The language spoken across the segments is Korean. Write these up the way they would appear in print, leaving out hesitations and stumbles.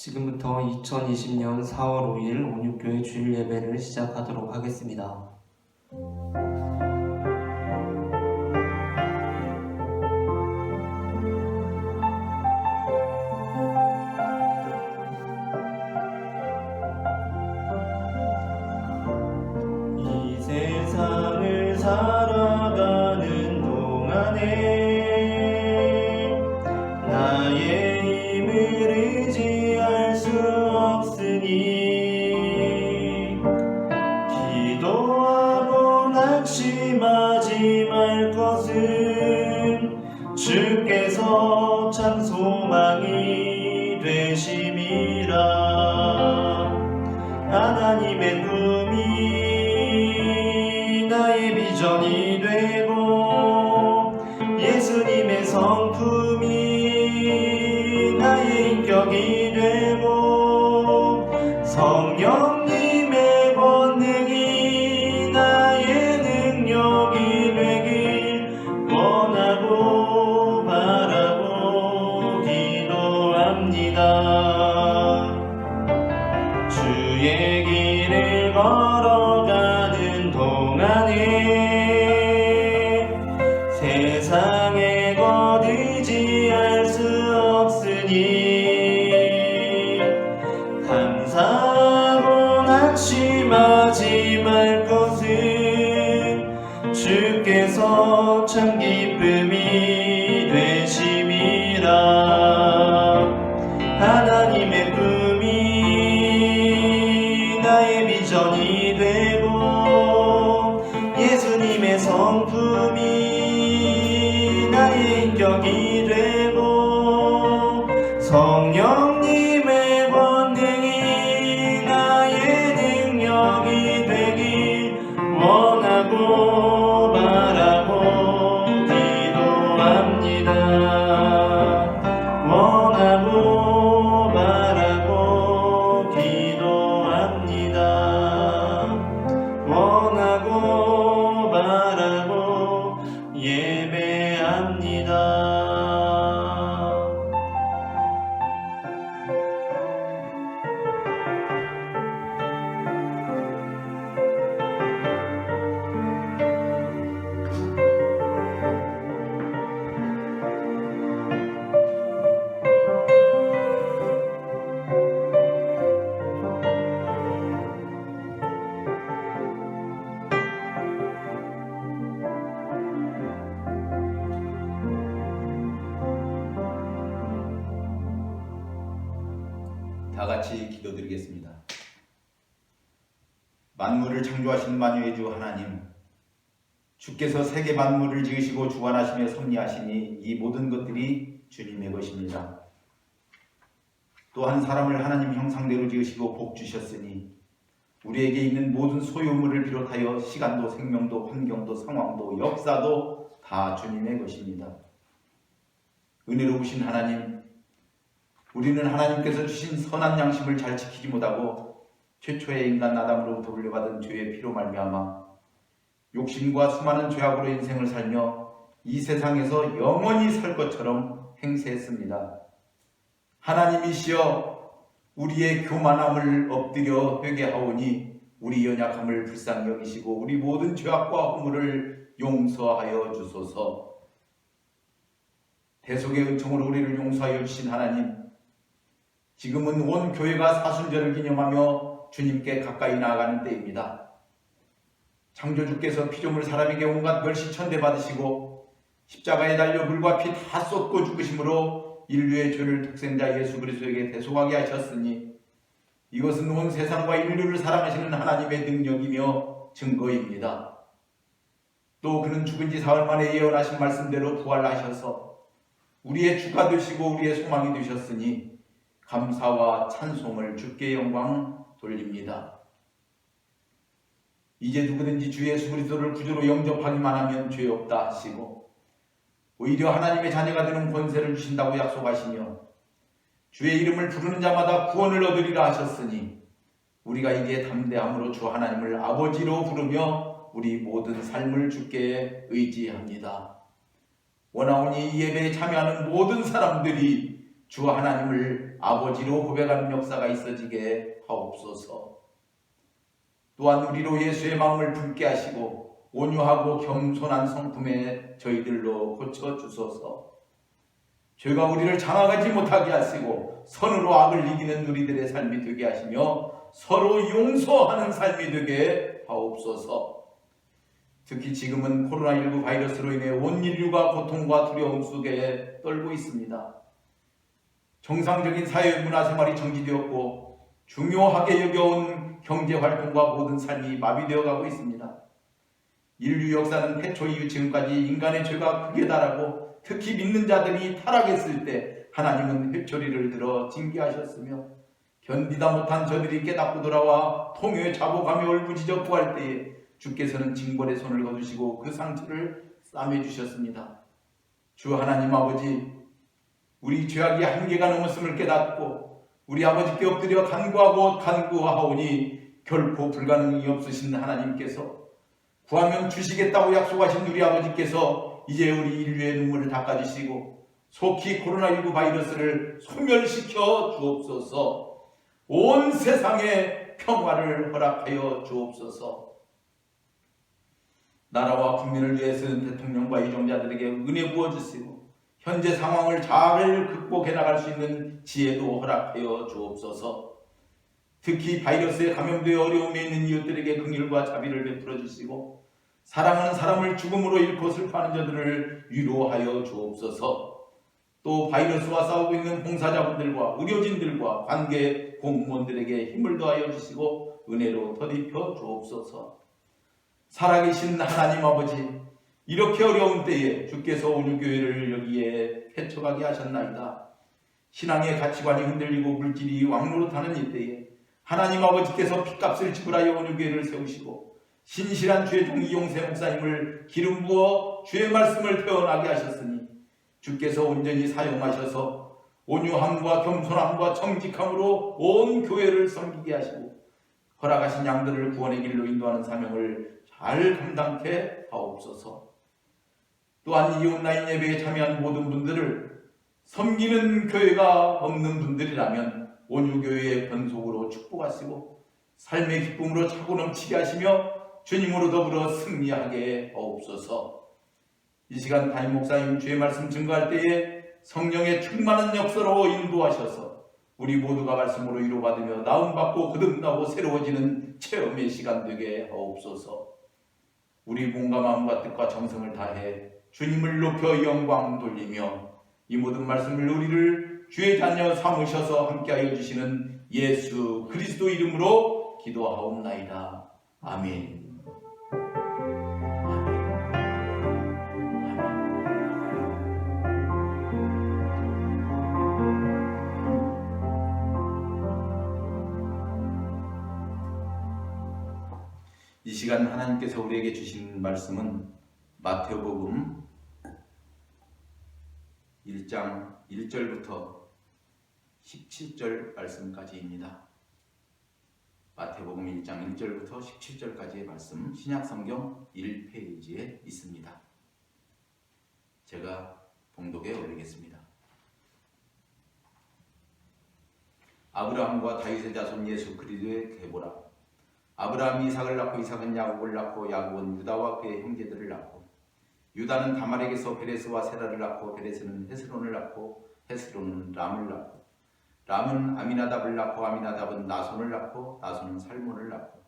지금부터 2020년 4월 5일 온육교회 주일 예배를 시작하도록 하겠습니다. 이 세상을 살아가는 동안에 나의 힘을 의지할 수 없으니 기도하고 낙심하지 말 것은 주께서 참 소망이 되심이라. 하나님의 꿈이 나의 비전이 되고 예수님의 성품이 나의 인격이 되고 성령님의 권능이 나의 능력이 되길 원하고 바라고 기도합니다. 주의 길을 걸어가는 동안에 세상에 곧 의지할 수 없으니 감사하고 낙심하지 말 것은 주께서 참 기쁨이 되심이라. 하나님의 꿈이 나의 비전이 되고 예수님의 성품이 나의 인격이 되고 성령님의 권능이 나의 능력이 되길 원하고 바라고 기도합니다. 원하고 바라고 기도합니다. 원하고 바라고 예배합니다. 다 같이 기도드리겠습니다. 만물을 창조하신 만유의 주 하나님, 주께서 세계 만물을 지으시고 주관하시며 섭리하시니 이 모든 것들이 주님의 것입니다. 또한 사람을 하나님 형상대로 지으시고 복 주셨으니 우리에게 있는 모든 소유물을 비롯하여 시간도 생명도 환경도 상황도 역사도 다 주님의 것입니다. 은혜로우신 하나님, 우리는 하나님께서 주신 선한 양심을 잘 지키지 못하고 최초의 인간 아담으로부터 물려받은 죄의 피로 말미암아 욕심과 수많은 죄악으로 인생을 살며 이 세상에서 영원히 살 것처럼 행세했습니다. 하나님이시여, 우리의 교만함을 엎드려 회개하오니 우리 연약함을 불쌍히 여기시고 우리 모든 죄악과 허물을 용서하여 주소서. 대속의 은총으로 우리를 용서하여 주신 하나님, 지금은 온 교회가 사순절을 기념하며 주님께 가까이 나아가는 때입니다. 창조주께서 피조물 사람에게 온갖 멸시천대 받으시고 십자가에 달려 물과 피 다 쏟고 죽으심으로 인류의 죄를 독생자 예수 그리스도에게 대속하게 하셨으니 이것은 온 세상과 인류를 사랑하시는 하나님의 능력이며 증거입니다. 또 그는 죽은 지 사흘 만에 예언하신 말씀대로 부활하셔서 우리의 주가 되시고 우리의 소망이 되셨으니 감사와 찬송을 주께 영광 돌립니다. 이제 누구든지 주 예수 그리스도를 구주로 영접하기만 하면 죄 없다 하시고 오히려 하나님의 자녀가 되는 권세를 주신다고 약속하시며 주의 이름을 부르는 자마다 구원을 얻으리라 하셨으니 우리가 이제 담대함으로 주 하나님을 아버지로 부르며 우리 모든 삶을 주께 의지합니다. 원하오니 이 예배에 참여하는 모든 사람들이 주 하나님을 아버지로 고백하는 역사가 있어지게 하옵소서. 또한 우리로 예수의 마음을 품게 하시고 온유하고 겸손한 성품의 저희들로 고쳐주소서. 죄가 우리를 장악하지 못하게 하시고 선으로 악을 이기는 우리들의 삶이 되게 하시며 서로 용서하는 삶이 되게 하옵소서. 특히 지금은 코로나19 바이러스로 인해 온 인류가 고통과 두려움 속에 떨고 있습니다. 정상적인 사회 문화 생활이 정지되었고 중요하게 여겨온 경제활동과 모든 삶이 마비되어 가고 있습니다. 인류 역사는 태초 이후 지금까지 인간의 죄가 크게 달하고 특히 믿는 자들이 타락했을 때 하나님은 회초리를 들어 징계하셨으며 견디다 못한 저들이 깨닫고 돌아와 통요에 자복하며 울부짖어 구할 때에 주께서는 징벌의 손을 거두시고 그 상처를 싸매주셨습니다. 주 하나님 아버지, 우리 죄악이 한계가 넘었음을 깨닫고 우리 아버지께 엎드려 간구하오니 결코 불가능이 없으신 하나님께서 구하면 주시겠다고 약속하신 우리 아버지께서 이제 우리 인류의 눈물을 닦아주시고 속히 코로나19 바이러스를 소멸시켜 주옵소서. 온 세상에 평화를 허락하여 주옵소서. 나라와 국민을 위해 쓰는 대통령과 이종자들에게 은혜 부어주시고 현재 상황을 잘 극복해 나갈 수 있는 지혜도 허락하여 주옵소서. 특히 바이러스에 감염되어 어려움에 있는 이웃들에게 긍휼과 자비를 베풀어 주시고 사랑하는 사람을 죽음으로 잃고 슬퍼하는 자들을 위로하여 주옵소서. 또 바이러스와 싸우고 있는 봉사자분들과 의료진들과 관계 공무원들에게 힘을 더하여 주시고 은혜로 덧입혀 주옵소서. 살아계신 하나님 아버지, 이렇게 어려운 때에 주께서 온유교회를 여기에 개척하게 하셨나이다. 신앙의 가치관이 흔들리고 물질이 왕노릇하는 이때에 하나님 아버지께서 핏값을 지불하여 온유교회를 세우시고 신실한 주의 종 이용세 목사님을 기름 부어 주의 말씀을 표현하게 하셨으니 주께서 온전히 사용하셔서 온유함과 겸손함과 정직함으로 온 교회를 섬기게 하시고 허락하신 양들을 구원의 길로 인도하는 사명을 잘 감당케 하옵소서. 또한 이 온라인 예배에 참여한 모든 분들을 섬기는 교회가 없는 분들이라면 온유교회의 변속으로 축복하시고 삶의 기쁨으로 차고 넘치게 하시며 주님으로 더불어 승리하게 하옵소서. 이 시간 담임 목사님 주의 말씀 증거할 때에 성령의 충만한 역사로 인도하셔서 우리 모두가 말씀으로 위로받으며 나음받고 거듭나고 새로워지는 체험의 시간 되게 하옵소서. 우리 몸과 마음과 뜻과 정성을 다해 주님을 높여 영광 돌리며 이 모든 말씀을 우리를 주의 자녀 삼으셔서 함께하여 주시는 예수 그리스도 이름으로 기도하옵나이다. 아멘. 이 시간 하나님께서 우리에게 주신 말씀은 마태복음 1장 1절부터 17절 말씀까지입니다. 마태복음 1장 1절부터 17절까지의 말씀 신약성경 1페이지에 있습니다. 제가 봉독에 올리겠습니다. 아브라함과 다윗의 자손 예수 그리스도의 계보라. 아브라함이 이삭을 낳고 이삭은 야곱을 낳고 야곱은 유다와 그의 형제들을 낳고 유다는 다말에게서 베레스와 세라를 낳고 베레스는 헤스론을 낳고 헤스론은 람을 낳고 람은 아미나답을 낳고 아미나답은 나손을 낳고 나손은 살몬을 낳고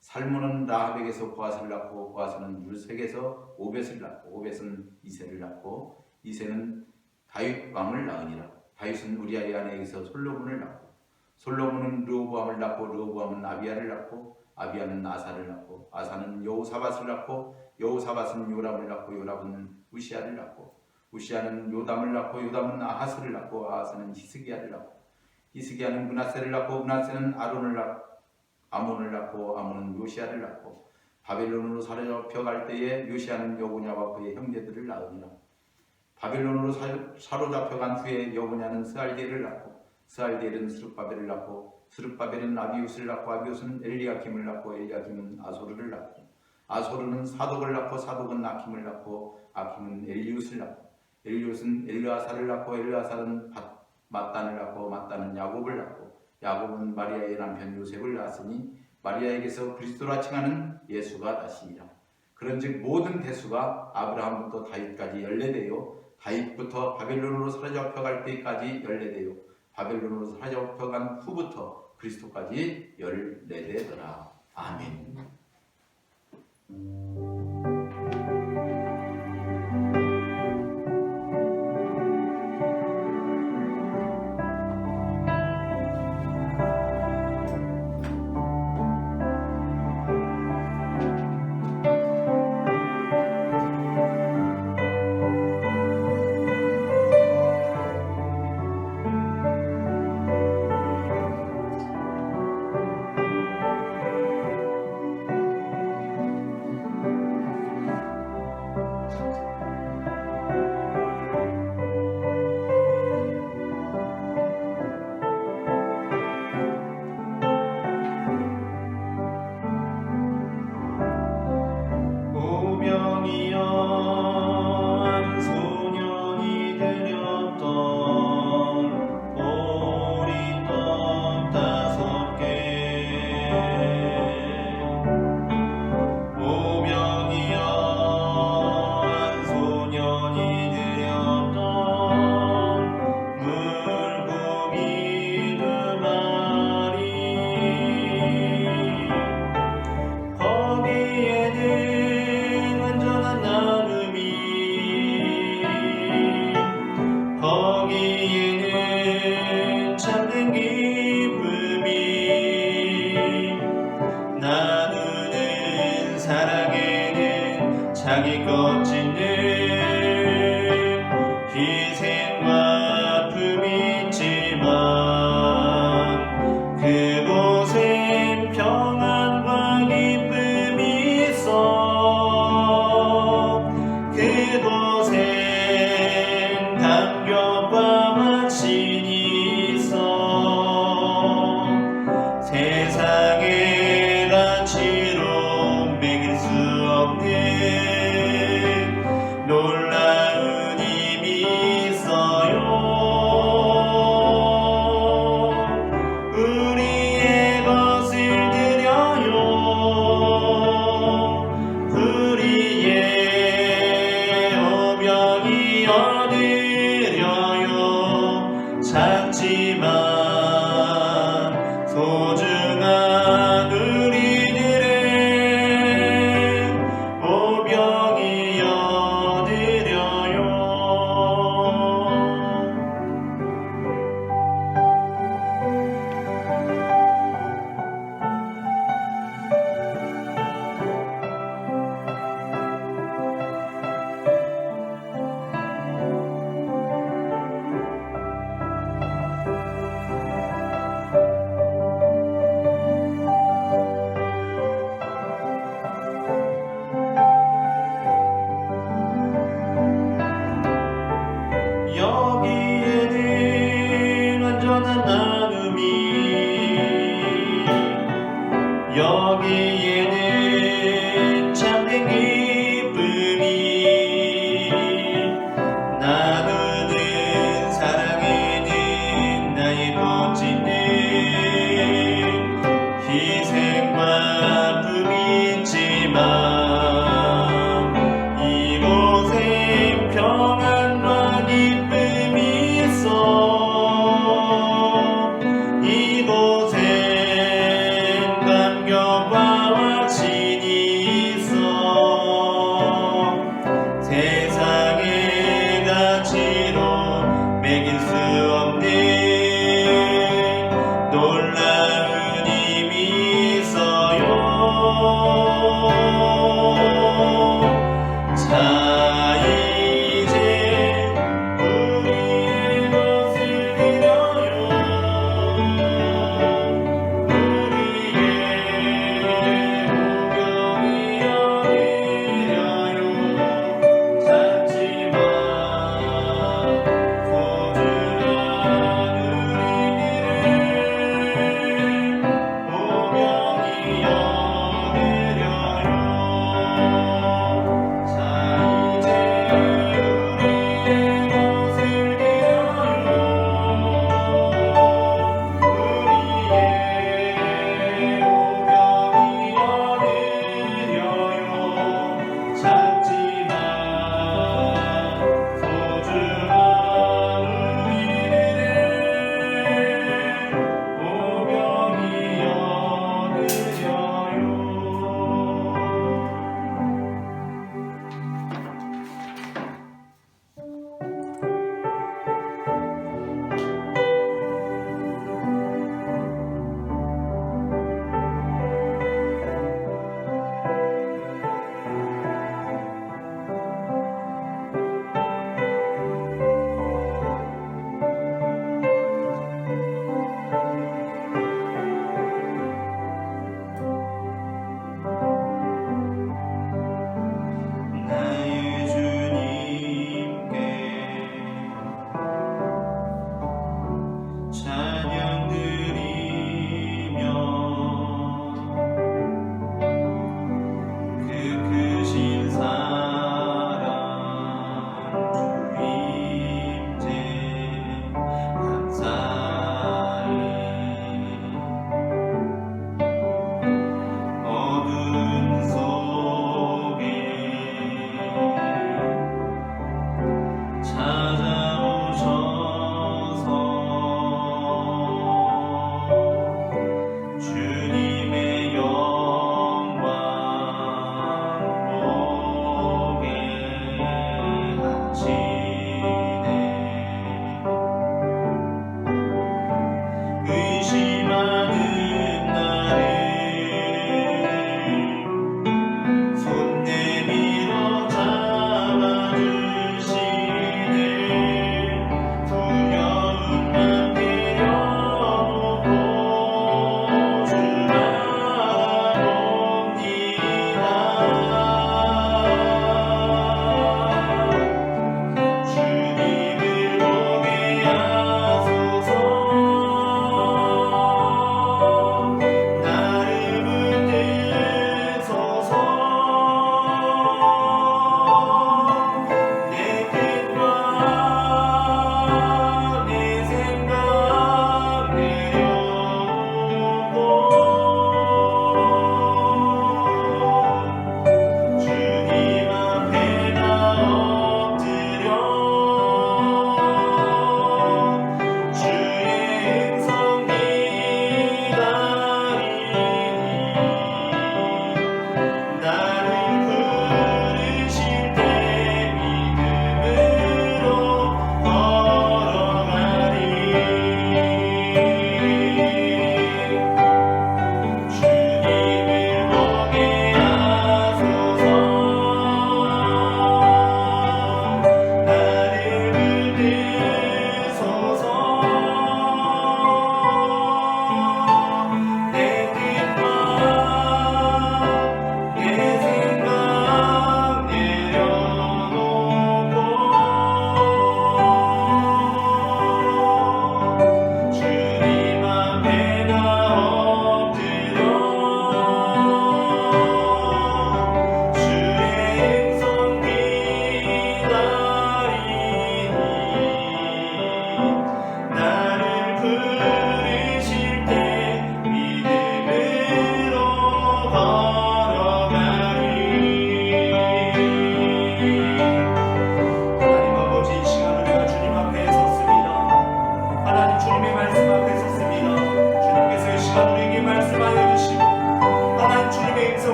살몬은 라합에게서 보아스를 낳고 보아스는 율색에서 오벳을 낳고 오벳은 이새를 낳고 이새는 다윗 왕을 낳으니라. 다윗은 우리아의 아내에게서 솔로몬을 낳고 솔로몬은 르호보암을 낳고 르호보암은 아비야를 낳고 아비야는 아사를 낳고 아사는 여호사밧을 낳고 여호사밧은 요람을 낳고 요람은 우시아를 낳고 우시아는 요담을 낳고 요담은 아하스를 낳고 아하스는 히스기야를 낳고 히스기야는 므낫세를 낳고 므낫세는 아몬을 낳고 아몬은 요시아를 낳고 바벨론으로 사로잡혀갈 때에 요시아는 여고냐와 그의 형제들을 낳으니라. 바벨론으로 사로잡혀간 후에 여고냐는 스알디엘을 낳고 스알디엘은 스룹바벨을 낳고 스룹바벨은 아비웃을 낳고 아비웃은 엘리야킴을 낳고 엘리야킴은 아소르를 낳고 아소르는 사독을 낳고 사독은 아킴을 낳고 아킴은 엘리웃을 낳고 엘리웃은 엘르아살을 낳고 엘르아살은 mat단을 낳고 mat단은 야곱을 낳고 야곱은 마리아의 남편 요셉을 낳았으니 마리아에게서 그리스도라 칭하는 예수가 나시니라. 그런즉 모든 대수가 아브라함부터 다윗까지 연례되어 다윗부터 바벨론으로 사로잡혀갈 때까지 연례되어 바벨론으로 사로잡혀간 후부터 그리스도까지 연례되더라. 아멘.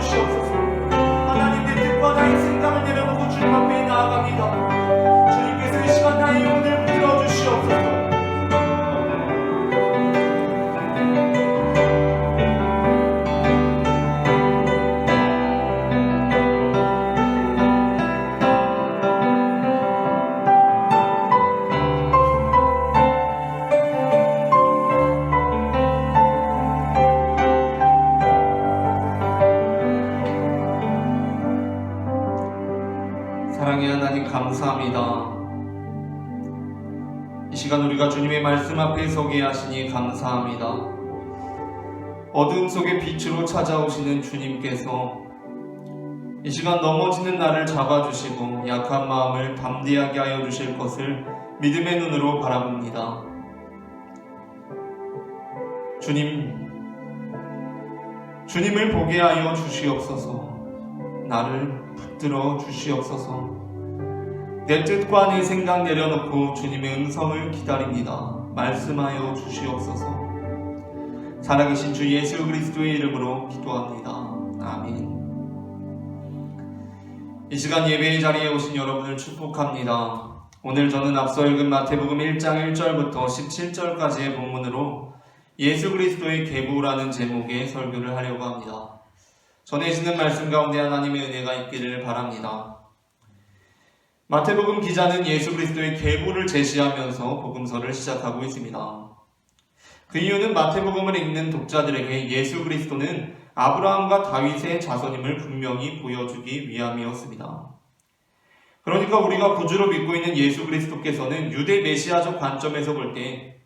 주시옵소서. 하나님, 내 뜻과 나의 생각을 내려놓고 주님 앞에 나아갑니다. 주님께서 이 시간 나의 영혼을 붙들어 주시옵소서. 사랑의 하나님, 감사합니다. 이 시간 우리가 주님의 말씀 앞에 서게 하시니 감사합니다. 어둠 속에 빛으로 찾아오시는 주님께서 이 시간 넘어지는 나를 잡아주시고 약한 마음을 담대하게 하여 주실 것을 믿음의 눈으로 바라봅니다. 주님을 보게 하여 주시옵소서. 나를 붙들어 주시옵소서. 내 뜻과 내 생각 내려놓고 주님의 음성을 기다립니다. 말씀하여 주시옵소서. 살아계신 주 예수 그리스도의 이름으로 기도합니다. 아멘. 이 시간 예배의 자리에 오신 여러분을 축복합니다. 오늘 저는 앞서 읽은 마태복음 1장 1절부터 17절까지의 본문으로 예수 그리스도의 계보라는 제목의 설교를 하려고 합니다. 전해지는 말씀 가운데 하나님의 은혜가 있기를 바랍니다. 마태복음 기자는 예수 그리스도의 계보를 제시하면서 복음서를 시작하고 있습니다. 그 이유는 마태복음을 읽는 독자들에게 예수 그리스도는 아브라함과 다윗의 자손임을 분명히 보여주기 위함이었습니다. 그러니까 우리가 구주로 믿고 있는 예수 그리스도께서는 유대 메시아적 관점에서 볼 때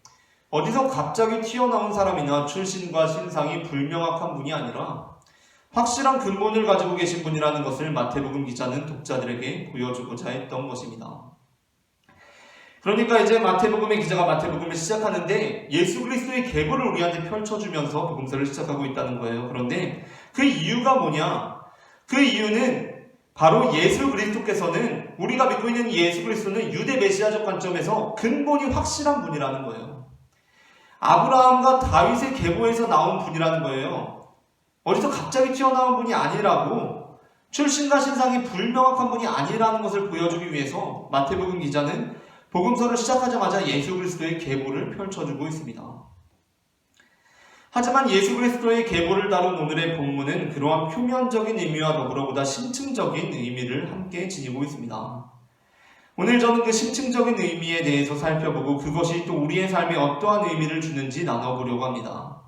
어디서 갑자기 튀어나온 사람이나 출신과 신상이 불명확한 분이 아니라 확실한 근본을 가지고 계신 분이라는 것을 마태복음 기자는 독자들에게 보여주고자 했던 것입니다. 그러니까 이제 마태복음의 기자가 마태복음을 시작하는데 예수 그리스도의 계보를 우리한테 펼쳐주면서 복음서를 시작하고 있다는 거예요. 그런데 그 이유가 뭐냐? 그 이유는 바로 예수 그리스도께서는, 우리가 믿고 있는 예수 그리스도는 유대 메시아적 관점에서 근본이 확실한 분이라는 거예요. 아브라함과 다윗의 계보에서 나온 분이라는 거예요. 어디서 갑자기 튀어나온 분이 아니라고, 출신과 신상이 불명확한 분이 아니라는 것을 보여주기 위해서 마태복음 기자는 복음서를 시작하자마자 예수 그리스도의 계보를 펼쳐주고 있습니다. 하지만 예수 그리스도의 계보를 다룬 오늘의 본문은 그러한 표면적인 의미와 더불어 보다 심층적인 의미를 함께 지니고 있습니다. 오늘 저는 그 심층적인 의미에 대해서 살펴보고 그것이 또 우리의 삶에 어떠한 의미를 주는지 나눠보려고 합니다.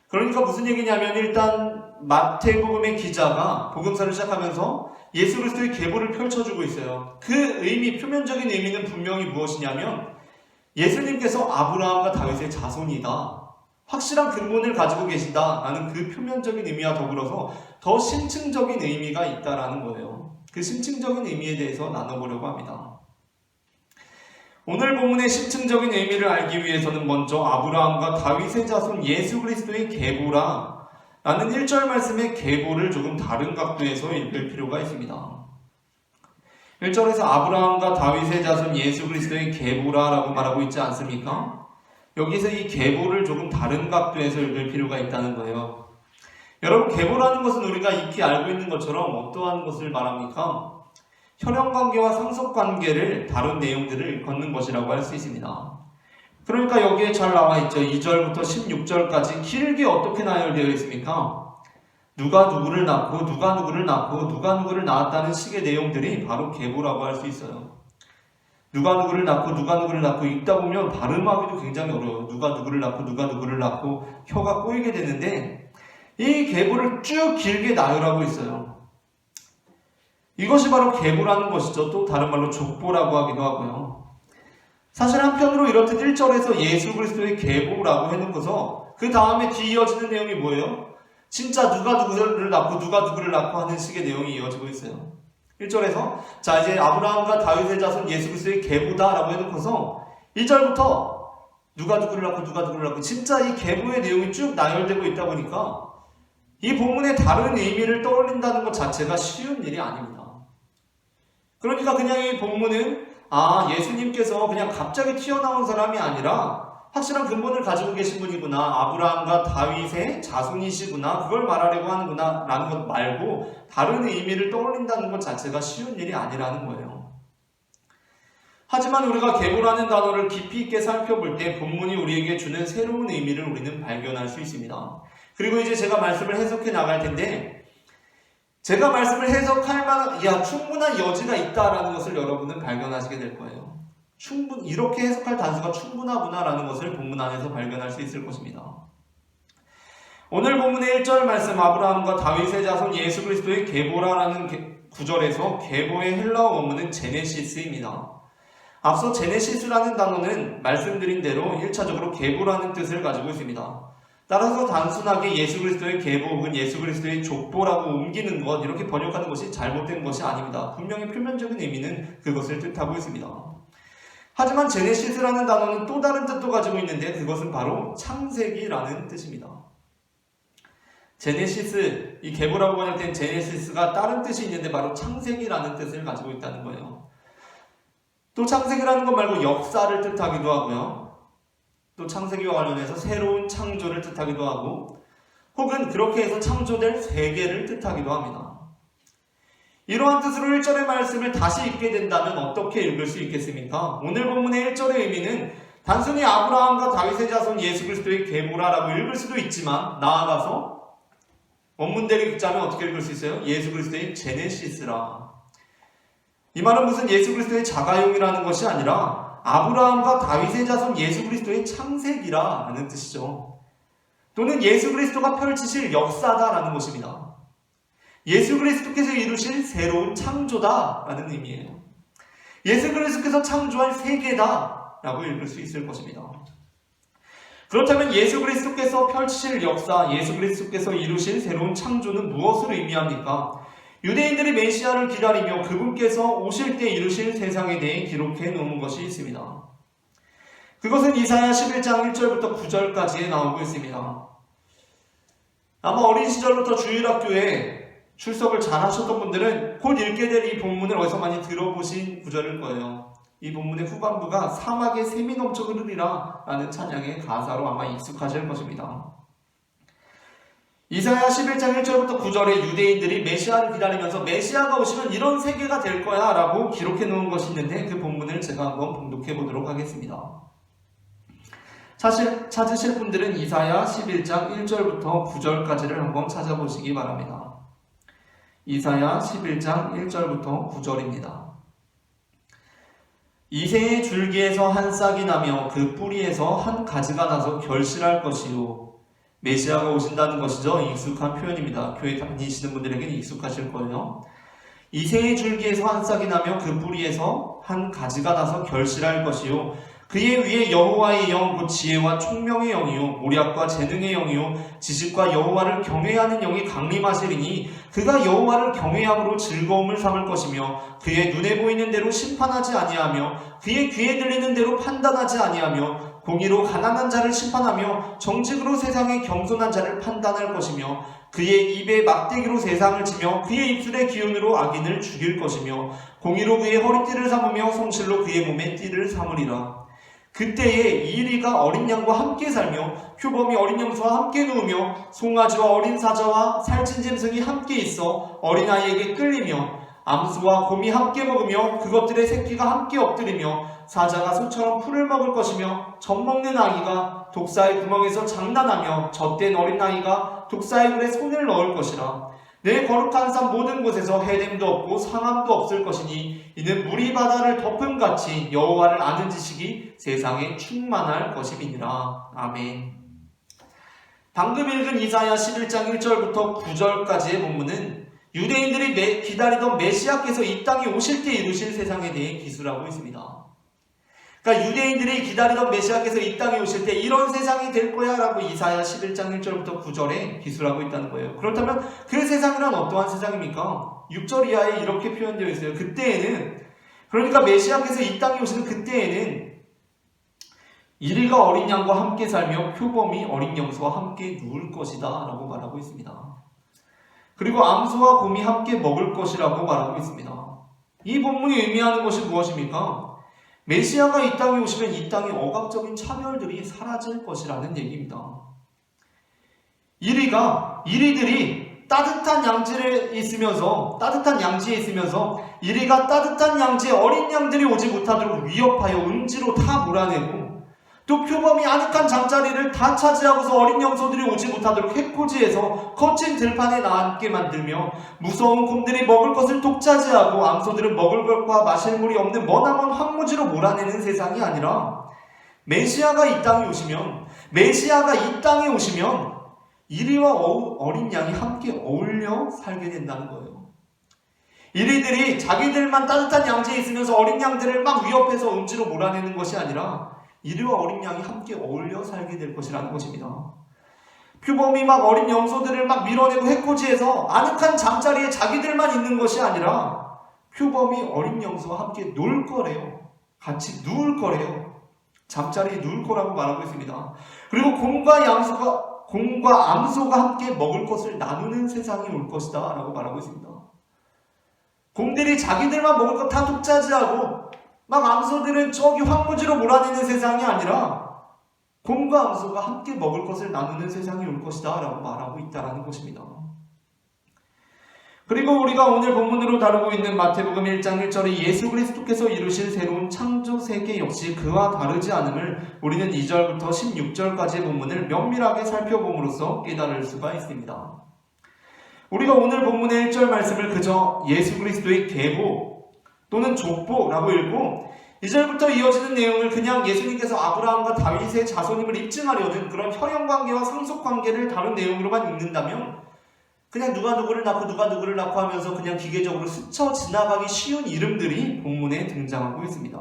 그러니까 무슨 얘기냐면, 일단 마태복음의 기자가 복음서를 시작하면서 예수 그리스도의 계보를 펼쳐주고 있어요. 그 의미, 표면적인 의미는 분명히 무엇이냐면 예수님께서 아브라함과 다윗의 자손이다, 확실한 근본을 가지고 계시다라는 그 표면적인 의미와 더불어서 더 심층적인 의미가 있다라는 거예요. 그 심층적인 의미에 대해서 나눠보려고 합니다. 오늘 본문의 심층적인 의미를 알기 위해서는 먼저 아브라함과 다윗의 자손 예수 그리스도의 계보라 라는 1절 말씀의 계보를 조금 다른 각도에서 읽을 필요가 있습니다. 1절에서 아브라함과 다윗의 자손 예수 그리스도의 계보라 라고 말하고 있지 않습니까? 여기서 이 계보를 조금 다른 각도에서 읽을 필요가 있다는 거예요. 여러분, 계보라는 것은 우리가 익히 알고 있는 것처럼 어떠한 것을 말합니까? 혈연관계와 상속관계를 다룬 내용들을 일컫는 것이라고 할 수 있습니다. 그러니까 여기에 잘 나와 있죠. 2절부터 16절까지 길게 어떻게 나열되어 있습니까? 누가 누구를 낳고 누가 누구를 낳고 누가 누구를 낳았다는 식의 내용들이 바로 계보라고 할 수 있어요. 누가 누구를 낳고 누가 누구를 낳고 읽다 보면 발음하기도 굉장히 어려워요. 누가 누구를 낳고 누가 누구를 낳고 혀가 꼬이게 되는데 이 계보를 쭉 길게 나열하고 있어요. 이것이 바로 계보라는 것이죠. 또 다른 말로 족보라고 하기도 하고요. 사실 한편으로 이렇듯 1절에서 예수 그리스도의 계보라고 해놓고서 그 다음에 뒤이어지는 내용이 뭐예요? 진짜 누가 누구를 낳고 누가 누구를 낳고 하는 식의 내용이 이어지고 있어요. 1절에서 자 이제 아브라함과 다윗의 자손 예수 그리스도의 계보다라고 해놓고서 1절부터 누가 누구를 낳고 누가 누구를 낳고 진짜 이 계보의 내용이 쭉 나열되고 있다 보니까 이 본문의 다른 의미를 떠올린다는 것 자체가 쉬운 일이 아닙니다. 그러니까 그냥 이 본문은 예수님께서 그냥 갑자기 튀어나온 사람이 아니라 확실한 근본을 가지고 계신 분이구나, 아브라함과 다윗의 자손이시구나, 그걸 말하려고 하는구나 라는 것 말고 다른 의미를 떠올린다는 것 자체가 쉬운 일이 아니라는 거예요. 하지만 우리가 계보라는 단어를 깊이 있게 살펴볼 때 본문이 우리에게 주는 새로운 의미를 우리는 발견할 수 있습니다. 그리고 이제 제가 말씀을 해석해 나갈 텐데, 제가 말씀을 해석할 만한, 충분한 여지가 있다라는 것을 여러분은 발견하시게 될 거예요. 이렇게 해석할 단수가 충분하구나라는 것을 본문 안에서 발견할 수 있을 것입니다. 오늘 본문의 1절 말씀, 아브라함과 다윗의 자손 예수 그리스도의 계보라라는 구절에서 계보의 헬라어 원문은 제네시스입니다. 앞서 제네시스라는 단어는 말씀드린 대로 1차적으로 계보라는 뜻을 가지고 있습니다. 따라서 단순하게 예수 그리스도의 계보 혹은 예수 그리스도의 족보라고 옮기는 것, 이렇게 번역하는 것이 잘못된 것이 아닙니다. 분명히 표면적인 의미는 그것을 뜻하고 있습니다. 하지만 제네시스라는 단어는 또 다른 뜻도 가지고 있는데 그것은 바로 창세기라는 뜻입니다. 제네시스, 이 계보라고 번역된 제네시스가 다른 뜻이 있는데 바로 창세기라는 뜻을 가지고 있다는 거예요. 또 창세기라는 것 말고 역사를 뜻하기도 하고요. 또 창세기와 관련해서 새로운 창조를 뜻하기도 하고, 혹은 그렇게 해서 창조될 세계를 뜻하기도 합니다. 이러한 뜻으로 1절의 말씀을 다시 읽게 된다면 어떻게 읽을 수 있겠습니까? 오늘 본문의 1절의 의미는 단순히 아브라함과 다윗의 자손 예수 그리스도의 계보라라고 읽을 수도 있지만, 나아가서 원문대로 읽자면 어떻게 읽을 수 있어요? 예수 그리스도의 제네시스라. 이 말은 무슨 예수 그리스도의 자가용이라는 것이 아니라 아브라함과 다윗의 자손 예수 그리스도의 창세기라는 뜻이죠. 또는 예수 그리스도가 펼치실 역사다라는 것입니다. 예수 그리스도께서 이루실 새로운 창조다라는 의미예요. 예수 그리스도께서 창조할 세계다라고 읽을 수 있을 것입니다. 그렇다면 예수 그리스도께서 펼치실 역사, 예수 그리스도께서 이루실 새로운 창조는 무엇을 의미합니까? 유대인들이 메시아를 기다리며 그분께서 오실 때 이루실 세상에 대해 기록해 놓은 것이 있습니다. 그것은 이사야 11장 1절부터 9절까지에 나오고 있습니다. 아마 어린 시절부터 주일학교에 출석을 잘 하셨던 분들은 곧 읽게 될 이 본문을 어디서 많이 들어보신 구절일 거예요. 이 본문의 후반부가 사막에 샘이 넘쳐 흐르리라 라는 찬양의 가사로 아마 익숙하실 것입니다. 이사야 11장 1절부터 9절에 유대인들이 메시아를 기다리면서 메시아가 오시면 이런 세계가 될 거야 라고 기록해 놓은 것이 있는데, 그 본문을 제가 한번 봉독해 보도록 하겠습니다. 찾으실 분들은 이사야 11장 1절부터 9절까지를 한번 찾아보시기 바랍니다. 이사야 11장 1절부터 9절입니다. 이새의 줄기에서 한 싹이 나며 그 뿌리에서 한 가지가 나서 결실할 것이요. 메시아가 오신다는 것이죠. 익숙한 표현입니다. 교회 다니시는 분들에게는 익숙하실 거예요. 이새의 줄기에서 한 싹이 나며 그 뿌리에서 한 가지가 나서 결실할 것이요. 그의 위에 여호와의 영, 곧 지혜와 총명의 영이요, 모략과 재능의 영이요, 지식과 여호와를 경외하는 영이 강림하시리니 그가 여호와를 경외함으로 즐거움을 삼을 것이며, 그의 눈에 보이는 대로 심판하지 아니하며 그의 귀에 들리는 대로 판단하지 아니하며 공의로 가난한 자를 심판하며 정직으로 세상의 겸손한 자를 판단할 것이며, 그의 입에 막대기로 세상을 치며 그의 입술의 기운으로 악인을 죽일 것이며, 공의로 그의 허리띠를 삼으며 성실로 그의 몸에 띠를 삼으리라. 그때에 이리가 어린 양과 함께 살며 표범이 어린 염소와 함께 누우며 송아지와 어린 사자와 살찐 짐승이 함께 있어 어린아이에게 끌리며 암수와 곰이 함께 먹으며 그것들의 새끼가 함께 엎드리며 사자가 소처럼 풀을 먹을 것이며 젖먹는 아기가 독사의 구멍에서 장난하며 젖된 어린아이가 독사의 굴에 손을 넣을 것이라. 내 거룩한 산 모든 곳에서 해됨도 없고 상함도 없을 것이니 이는 물이 바다를 덮음같이 여호와를 아는 지식이 세상에 충만할 것임이니라. 아멘. 방금 읽은 이사야 11장 1절부터 9절까지의 본문은 유대인들이 기다리던 메시아께서 이 땅에 오실 때 이루실 세상에 대해 기술하고 있습니다. 그러니까 유대인들이 기다리던 메시아께서 이 땅에 오실 때 이런 세상이 될 거야 라고 이사야 11장 1절부터 9절에 기술하고 있다는 거예요. 그렇다면 그 세상이란 어떠한 세상입니까? 6절 이하에 이렇게 표현되어 있어요. 그때에는, 그러니까 메시아께서 이 땅에 오시는 그때에는 이리가 어린 양과 함께 살며 표범이 어린 염소와 함께 누울 것이다 라고 말하고 있습니다. 그리고 암소와 곰이 함께 먹을 것이라고 말하고 있습니다. 이 본문이 의미하는 것이 무엇입니까? 메시아가 이 땅에 오시면 이 땅의 억압적인 차별들이 사라질 것이라는 얘기입니다. 이리들이 따뜻한 양지에 있으면서 이리가 따뜻한 양지에 어린 양들이 오지 못하도록 위협하여 음지로 다 몰아내고, 또 표범이 아늑한 잠자리를 다 차지하고서 어린 염소들이 오지 못하도록 해코지에서 거친 들판에 나앉게 만들며, 무서운 곰들이 먹을 것을 독차지하고 암소들은 먹을 것과 마실 물이 없는 머나먼 황무지로 몰아내는 세상이 아니라, 메시아가 이 땅에 오시면 이리와 어린 양이 함께 어울려 살게 된다는 거예요. 이리들이 자기들만 따뜻한 양지에 있으면서 어린 양들을 막 위협해서 음지로 몰아내는 것이 아니라 이리와 어린 양이 함께 어울려 살게 될 것이라는 것입니다. 표범이 막 어린 염소들을 막 밀어내고 해코지해서 아늑한 잠자리에 자기들만 있는 것이 아니라 표범이 어린 염소와 함께 놀 거래요. 같이 누울 거래요. 잠자리에 누울 거라고 말하고 있습니다. 그리고 곰과 암소가 함께 먹을 것을 나누는 세상이 올 것이다 라고 말하고 있습니다. 곰들이 자기들만 먹을 것 다 독차지하고 막 암소들은 저기 황무지로 몰아내는 세상이 아니라 곰과 암소가 함께 먹을 것을 나누는 세상이 올 것이다 라고 말하고 있다는 것입니다. 그리고 우리가 오늘 본문으로 다루고 있는 마태복음 1장 1절에 예수 그리스도께서 이루실 새로운 창조 세계 역시 그와 다르지 않음을 우리는 2절부터 16절까지의 본문을 면밀하게 살펴봄으로써 깨달을 수가 있습니다. 우리가 오늘 본문의 1절 말씀을 그저 예수 그리스도의 계보 또는 족보라고 읽고 2절부터 이어지는 내용을 그냥 예수님께서 아브라함과 다윗의 자손임을 입증하려는 그런 혈연관계와 상속관계를 다룬 내용으로만 읽는다면 그냥 누가 누구를 낳고 하면서 그냥 기계적으로 스쳐 지나가기 쉬운 이름들이 본문에 등장하고 있습니다.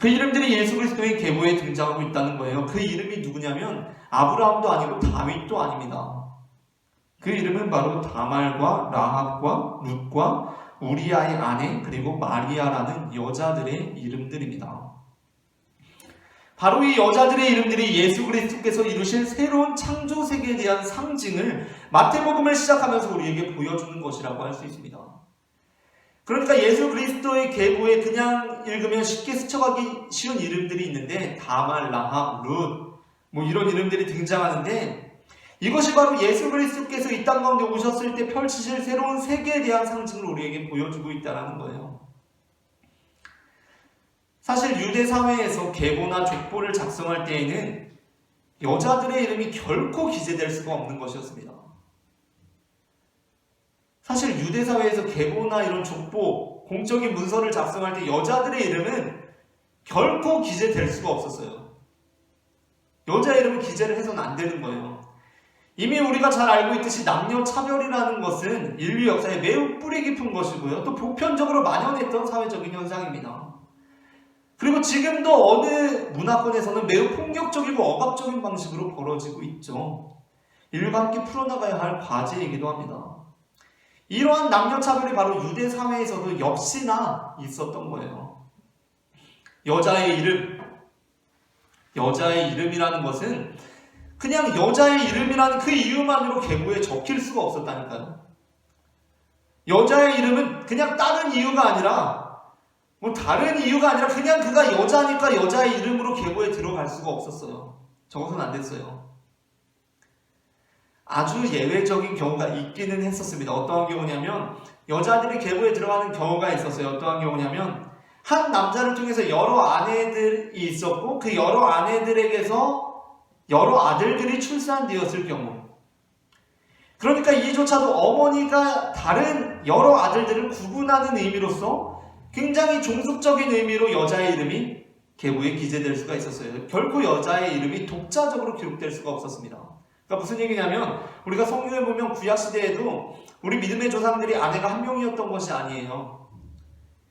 그 이름들이 예수 그리스도의 계보에 등장하고 있다는 거예요. 그 이름이 누구냐면 아브라함도 아니고 다윗도 아닙니다. 그 이름은 바로 다말과 라합과 룻과 우리아의 아내 그리고 마리아라는 여자들의 이름들입니다. 바로 이 여자들의 이름들이 예수 그리스도께서 이루실 새로운 창조 세계에 대한 상징을 마태복음을 시작하면서 우리에게 보여주는 것이라고 할 수 있습니다. 그러니까 예수 그리스도의 계보에 그냥 읽으면 쉽게 스쳐가기 쉬운 이름들이 있는데 다말, 라합, 룻 이런 이름들이 등장하는데 이것이 바로 예수 그리스도께서 이 땅 가운데 오셨을 때 펼치실 새로운 세계에 대한 상징을 우리에게 보여주고 있다는 거예요. 사실 유대 사회에서 계보나 족보를 작성할 때에는 여자들의 이름이 결코 기재될 수가 없는 것이었습니다. 사실 유대 사회에서 계보나 이런 족보, 공적인 문서를 작성할 때 여자들의 이름은 결코 기재될 수가 없었어요. 여자 이름은 기재를 해서는 안 되는 거예요. 이미 우리가 잘 알고 있듯이 남녀 차별이라는 것은 인류 역사에 매우 뿌리 깊은 것이고요. 또 보편적으로 만연했던 사회적인 현상입니다. 그리고 지금도 어느 문화권에서는 매우 폭력적이고 억압적인 방식으로 벌어지고 있죠. 인류가 함께 풀어나가야 할 과제이기도 합니다. 이러한 남녀차별이 바로 유대 사회에서도 역시나 있었던 거예요. 여자의 이름이라는 것은 그냥 여자의 이름이라는 그 이유만으로 계보에 적힐 수가 없었다니까요. 여자의 이름은 그냥 다른 이유가 아니라 다른 이유가 아니라 그냥 그가 여자니까 여자의 이름으로 계보에 들어갈 수가 없었어요. 적어서는 안 됐어요. 아주 예외적인 경우가 있기는 했었습니다. 어떠한 경우냐면 여자들이 계보에 들어가는 경우가 있었어요. 어떠한 경우냐면 한 남자를 통해서 여러 아내들이 있었고 그 여러 아내들에게서 여러 아들들이 출산되었을 경우, 그러니까 이조차도 어머니가 다른 여러 아들들을 구분하는 의미로서 굉장히 종속적인 의미로 여자의 이름이 계보에 기재될 수가 있었어요. 결코 여자의 이름이 독자적으로 기록될 수가 없었습니다. 그러니까 무슨 얘기냐면 우리가 성경에 보면 구약시대에도 우리 믿음의 조상들이 아내가 한 명이었던 것이 아니에요.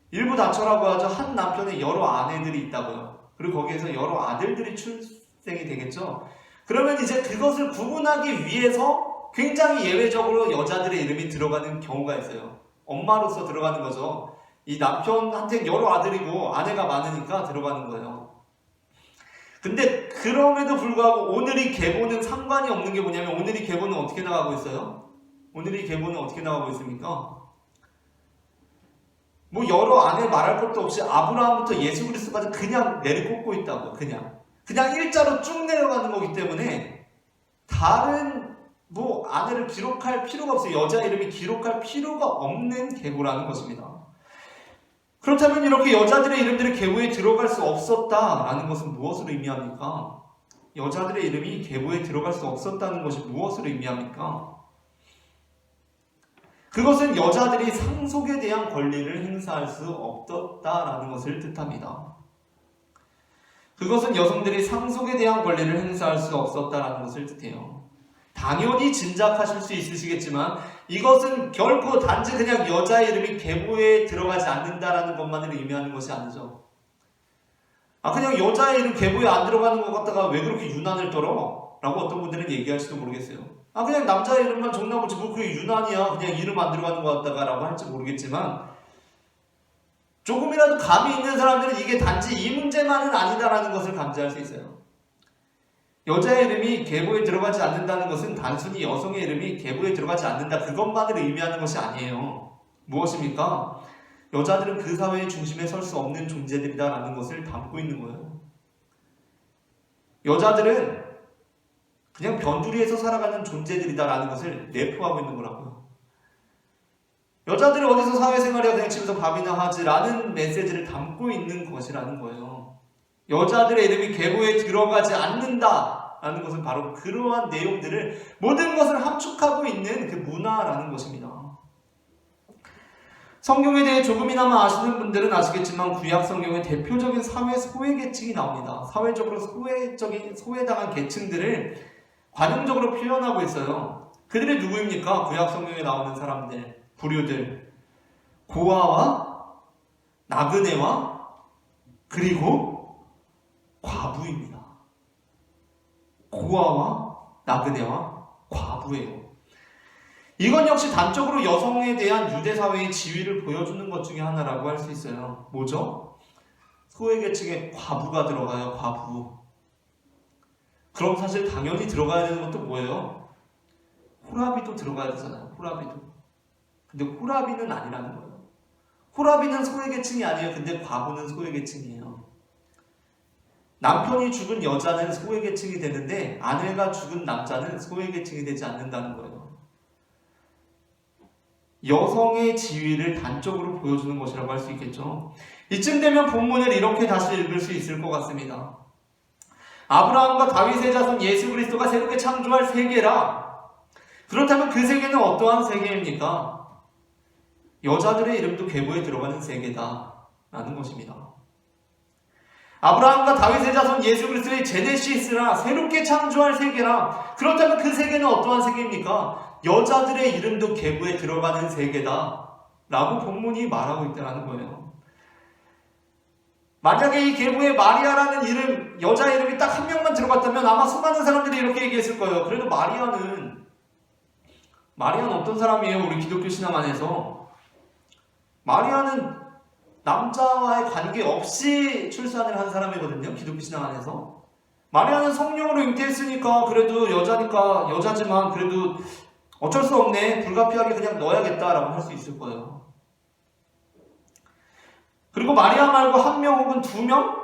일부 다처라고 하죠. 한 남편에 여러 아내들이 있다고요. 그리고 거기에서 여러 아들들이 출생이 되겠죠. 그러면 이제 그것을 구분하기 위해서 굉장히 예외적으로 여자들의 이름이 들어가는 경우가 있어요. 엄마로서 들어가는 거죠. 이 남편한테 여러 아들이고 아내가 많으니까 들어가는 거예요. 근데 그럼에도 불구하고 오늘 이 계보는 상관이 없는 게 뭐냐면 오늘 이 계보는 어떻게 나가고 있어요? 오늘 이 계보는 어떻게 나가고 있습니까? 뭐 여러 안에 말할 것도 없이 아브라함부터 예수 그리스도까지 그냥 내리꽂고 있다고. 그냥 일자로 쭉 내려가는 거기 때문에 다른 뭐 아내를 기록할 필요가 없어요. 여자 이름이 기록할 필요가 없는 계보라는 것입니다. 그렇다면 이렇게 여자들의 이름들이 계보에 들어갈 수 없었다라는 것은 무엇을 의미합니까? 여자들의 이름이 계보에 들어갈 수 없었다는 것이 무엇을 의미합니까? 그것은 여자들이 상속에 대한 권리를 행사할 수 없었다라는 것을 뜻합니다. 그것은 여성들이 상속에 대한 권리를 행사할 수 없었다라는 것을 뜻해요. 당연히 짐작하실 수 있으시겠지만 이것은 결코 단지 그냥 여자의 이름이 계보에 들어가지 않는다라는 것만을 의미하는 것이 아니죠. 그냥 여자의 이름 계보에 안 들어가는 것 같다가 왜 그렇게 유난을 떨어? 라고 어떤 분들은 얘기할지도 모르겠어요. 그냥 남자의 이름만 정나보지 뭐 그게 유난이야. 그냥 이름 안 들어가는 것 같다가 라고 할지 모르겠지만 조금이라도 감이 있는 사람들은 이게 단지 이 문제만은 아니다라는 것을 감지할 수 있어요. 여자의 이름이 계보에 들어가지 않는다는 것은 단순히 여성의 이름이 계보에 들어가지 않는다 그것만을 의미하는 것이 아니에요. 무엇입니까? 여자들은 그 사회의 중심에 설 수 없는 존재들이다라는 것을 담고 있는 거예요. 여자들은 그냥 변두리에서 살아가는 존재들이다라는 것을 내포하고 있는 거라고요. 여자들이 어디서 사회생활이야 그냥 집에서 밥이나 하지라는 메시지를 담고 있는 것이라는 거예요. 여자들의 이름이 계보에 들어가지 않는다라는 것은 바로 그러한 내용들을 모든 것을 함축하고 있는 그 문화라는 것입니다. 성경에 대해 조금이나마 아시는 분들은 아시겠지만 구약 성경에 대표적인 사회 소외계층이 나옵니다. 사회적으로 소외당한 계층들을 관용적으로 표현하고 있어요. 그들이 누구입니까? 구약 성경에 나오는 사람들, 부류들, 고아와 나그네와 그리고 과부입니다. 고아와 나그네와 과부예요. 이건 역시 단적으로 여성에 대한 유대사회의 지위를 보여주는 것 중에 하나라고 할 수 있어요. 뭐죠? 소외계층에 과부가 들어가요. 과부. 그럼 사실 당연히 들어가야 되는 것도 뭐예요? 호라비도 들어가야 되잖아요. 호라비도. 근데 호라비는 아니라는 거예요. 호라비는 소외계층이 아니에요. 근데 과부는 소외계층이에요. 남편이 죽은 여자는 소외계층이 되는데 아내가 죽은 남자는 소외계층이 되지 않는다는 거예요. 여성의 지위를 단적으로 보여주는 것이라고 할 수 있겠죠. 이쯤 되면 본문을 이렇게 다시 읽을 수 있을 것 같습니다. 아브라함과 다윗의 자손 예수 그리스도가 새롭게 창조할 세계라. 그렇다면 그 세계는 어떠한 세계입니까? 여자들의 이름도 계보에 들어가는 세계다 라는 것입니다. 아브라함과 다윗의 자손 예수 그리스도의 제네시스라, 새롭게 창조할 세계라. 그렇다면 그 세계는 어떠한 세계입니까? 여자들의 이름도 계보에 들어가는 세계다 라고 본문이 말하고 있다는 거예요. 만약에 이 계보에 마리아라는 이름, 여자 이름이 딱 한 명만 들어갔다면 아마 수많은 사람들이 이렇게 얘기했을 거예요. 그래도 마리아는 어떤 사람이에요? 우리 기독교 신앙 안에서 마리아는 남자와의 관계 없이 출산을 한 사람이거든요. 기독교 신앙 안에서. 마리아는 성령으로 잉태했으니까 그래도 여자지만 그래도 어쩔 수 없네. 불가피하게 그냥 넣어야겠다라고 할 수 있을 거예요. 그리고 마리아 말고 한 명 혹은 두 명?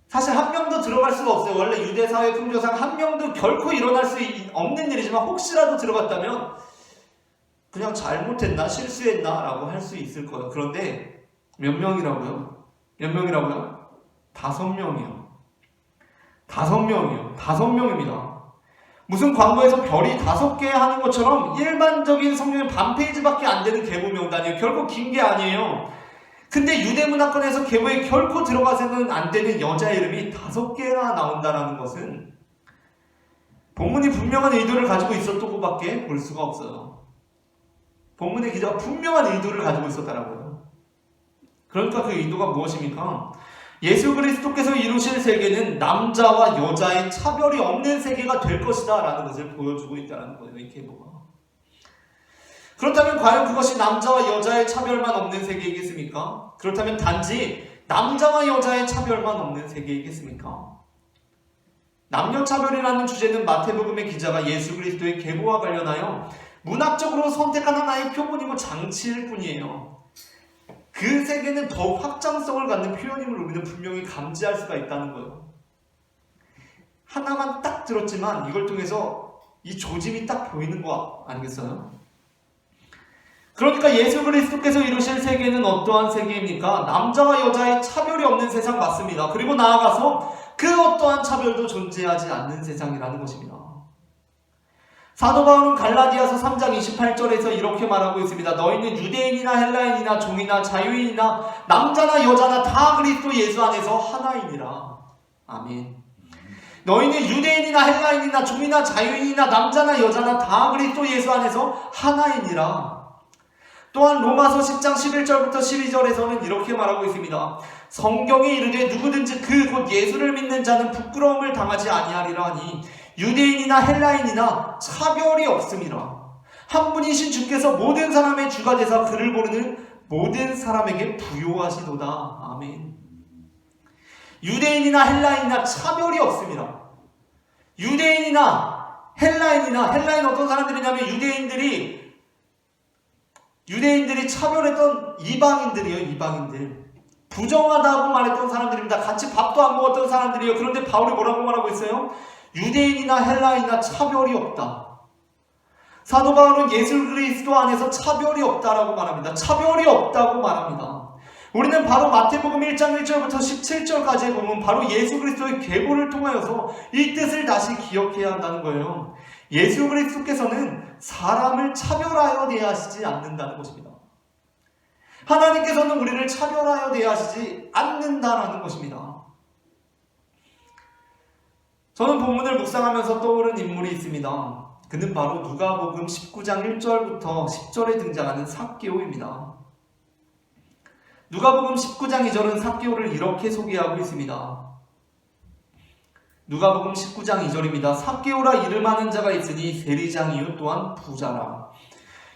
사실 한 명도 들어갈 수가 없어요. 원래 유대사회 풍조상 한 명도 결코 일어날 수 없는 일이지만 혹시라도 들어갔다면 그냥 잘못했나 실수했나 라고 할 수 있을 거예요. 그런데 몇 명이라고요? 5명이요. 5명입니다. 무슨 광고에서 별이 5개 하는 것처럼 일반적인 성경의 반 페이지밖에 안 되는 계보 명단이에요. 결코 긴 게 아니에요. 근데 유대문화권에서 계보에 결코 들어가서는 안 되는 여자 이름이 5개나 나온다는 것은 본문이 분명한 의도를 가지고 있었던 것밖에 볼 수가 없어요. 본문의 기자가 분명한 의도를 가지고 있었다라고요. 그러니까 그 의도가 무엇입니까? 예수 그리스도께서 이루실 세계는 남자와 여자의 차별이 없는 세계가 될 것이다 라는 것을 보여주고 있다는 거예요. 이 계보가. 그렇다면 과연 그것이 남자와 여자의 차별만 없는 세계이겠습니까? 그렇다면 단지 남자와 여자의 차별만 없는 세계이겠습니까? 남녀차별이라는 주제는 마태복음의 기자가 예수 그리스도의 계보와 관련하여 문학적으로 선택한 하나의 표본이고 장치일 뿐이에요. 그 세계는 더욱 확장성을 갖는 표현임을 우리는 분명히 감지할 수가 있다는 거예요. 하나만 딱 들었지만 이걸 통해서 이 조짐이 딱 보이는 거 아니겠어요? 그러니까 예수 그리스도께서 이루실 세계는 어떠한 세계입니까? 남자와 여자의 차별이 없는 세상 맞습니다. 그리고 나아가서 그 어떠한 차별도 존재하지 않는 세상이라는 것입니다. 사도 바울은 갈라디아서 3장 28절에서 이렇게 말하고 있습니다. 너희는 유대인이나 헬라인이나 종이나 자유인이나 남자나 여자나 다 그리스도 예수 안에서 하나이니라. 아멘. 너희는 유대인이나 헬라인이나 종이나 자유인이나 남자나 여자나 다 그리스도 예수 안에서 하나이니라. 또한 로마서 10장 11절부터 12절에서는 이렇게 말하고 있습니다. 성경이 이르되 누구든지 그 곧 예수를 믿는 자는 부끄러움을 당하지 아니하리라 하니 유대인이나 헬라인이나 차별이 없음이라. 한 분이신 주께서 모든 사람의 주가 되사 그를 모르는 모든 사람에게 부요하시도다. 아멘. 유대인이나 헬라인이나 차별이 없음이라. 유대인이나 헬라인 어떤 사람들이냐면 유대인들이 차별했던 이방인들이에요. 이방인들. 부정하다고 말했던 사람들입니다. 같이 밥도 안 먹었던 사람들이에요. 그런데 바울이 뭐라고 말하고 있어요? 유대인이나 헬라인이나 차별이 없다. 사도 바울은 예수 그리스도 안에서 차별이 없다라고 말합니다. 차별이 없다고 말합니다. 우리는 바로 마태복음 1장 1절부터 17절까지 보면 바로 예수 그리스도의 계보를 통하여서 이 뜻을 다시 기억해야 한다는 거예요. 예수 그리스도께서는 사람을 차별하여 대하시지 않는다는 것입니다. 하나님께서는 우리를 차별하여 대하시지 않는다라는 것입니다. 저는 본문을 묵상하면서 떠오른 인물이 있습니다. 그는 바로 누가복음 19장 1절부터 10절에 등장하는 삭개오입니다. 누가복음 19장 2절은 삭개오를 이렇게 소개하고 있습니다. 누가복음 19장 2절입니다. 삭개오라 이름하는 자가 있으니 세리장이요 또한 부자라.